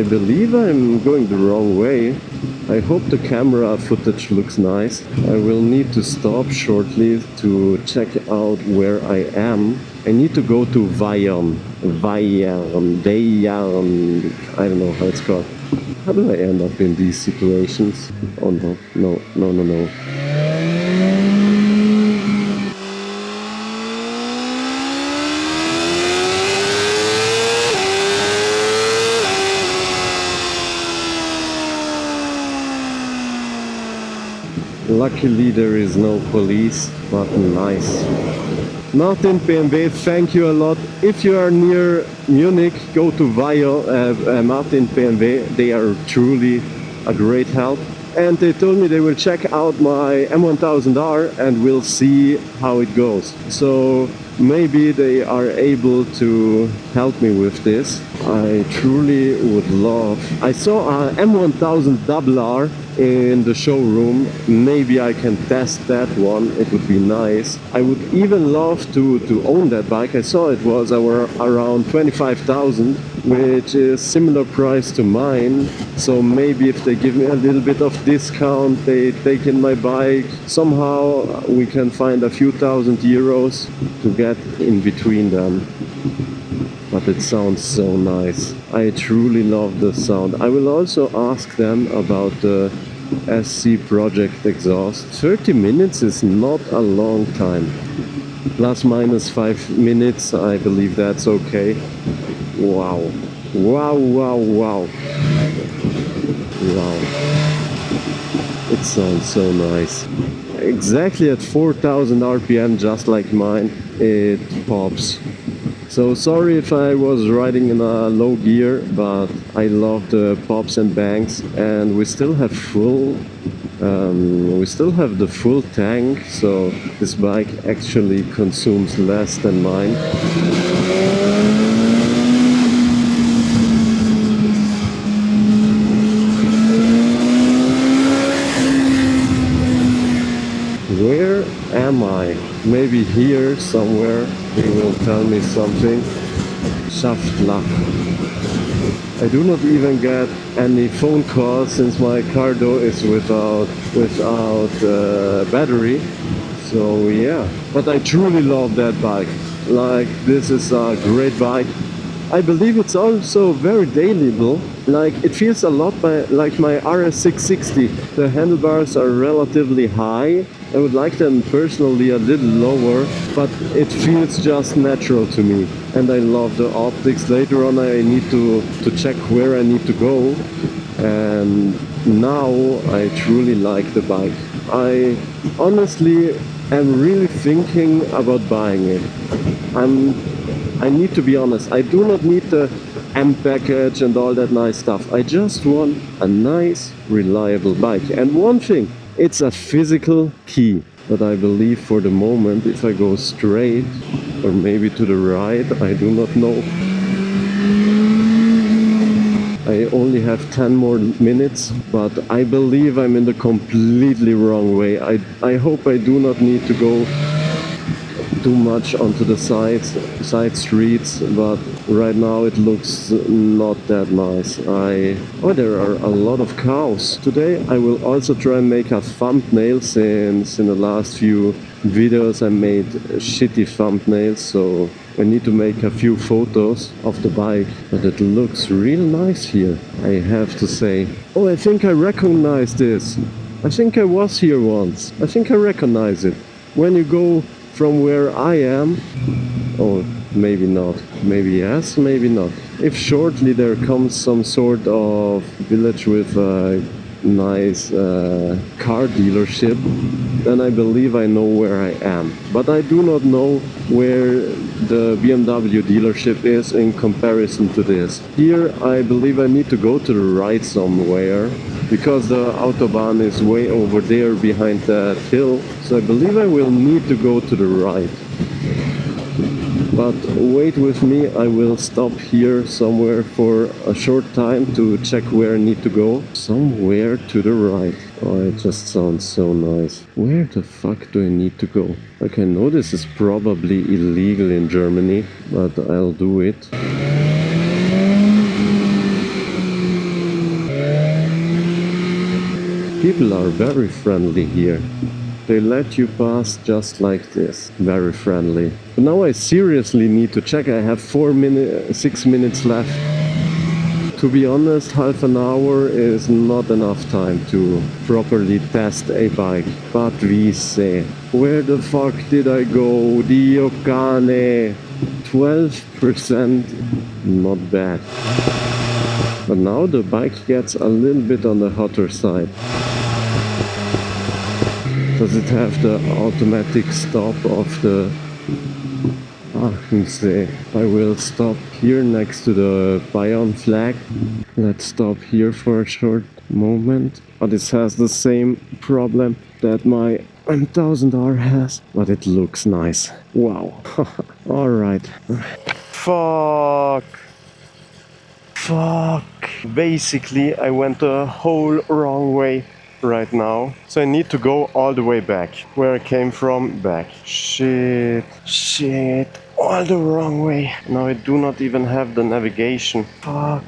I believe I'm going the wrong way. I hope the camera footage looks nice. I will need to stop shortly to check out where I am. I need to go to Vayon, I don't know how it's called. How do I end up in these situations? Oh no. Luckily there is no police, but nice. Martin BMW, thank you a lot. If you are near Munich, go to Vayo, Martin BMW. They are truly a great help. And they told me they will check out my M1000R and we'll see how it goes. So maybe they are able to help me with this. I truly would love. I saw a M1000R in the showroom. Maybe I can test that one. It would be nice. I would even love to own that bike. I saw it was around 25,000, which is similar price to mine. So maybe if they give me a little bit of discount, they take in my bike. Somehow we can find a few thousand euros to get in between them. But it sounds so nice. I truly love the sound. I will also ask them about the SC Project exhaust. 30 minutes is not a long time. Plus minus 5 minutes, I believe that's okay. Wow. Wow. It sounds so nice. Exactly at 4,000 RPM, just like mine, it pops. So sorry if I was riding in a low gear, but I love the pops and bangs, and we still have the full tank, so this bike actually consumes less than mine. Where am I? Maybe here somewhere. He will tell me something. Schaftlach. I do not even get any phone calls since my car door is without battery. So yeah, but I truly love that bike. Like, this is a great bike. I believe it's also very dailyable. Like, it feels a lot like my RS660. The handlebars are relatively high. I would like them personally a little lower, but it feels just natural to me. And I love the optics. Later on I need to check where I need to go. And now I truly like the bike. I honestly am really thinking about buying it. I need to be honest, I do not need the M package and all that nice stuff. I just want a nice, reliable bike. And one thing, it's a physical key. But I believe for the moment, if I go straight or maybe to the right, I do not know. I only have 10 more minutes, but I believe I'm in the completely wrong way. I hope I do not need to go too much onto the side streets, but right now it looks not that nice. Oh, there are a lot of cows. Today I will also try and make a thumbnail, since in the last few videos I made shitty thumbnails, so I need to make a few photos of the bike. But it looks real nice here, I have to say. Oh, I think I recognize this. I think I was here once. I think I recognize it. When you go from where I am, or maybe not, maybe yes, maybe not. If shortly there comes some sort of village with a nice car dealership, then I believe I know where I am. But I do not know where the BMW dealership is in comparison to this. Here I believe I need to go to the right somewhere, because the autobahn is way over there behind that hill. So I believe I will need to go to the right. But wait with me, I will stop here somewhere for a short time to check where I need to go. Somewhere to the right. Oh, it just sounds so nice. Where the fuck do I need to go? Like, I know this is probably illegal in Germany, but I'll do it. People are very friendly here. They let you pass just like this. Very friendly. But now I seriously need to check. I have 6 minutes left. To be honest, half an hour is not enough time to properly test a bike. But we say, where the fuck did I go? Dio cane! 12%, not bad. But now the bike gets a little bit on the hotter side. Does it have the automatic stop of the... I will stop here next to the Bayern flag. Let's stop here for a short moment. But it has the same problem that my M1000R has. But it looks nice. Wow. Alright. Fuck. Basically, I went the whole wrong way right now. So I need to go all the way back. Where I came from, back. Shit. All the wrong way. Now I do not even have the navigation. Fuck.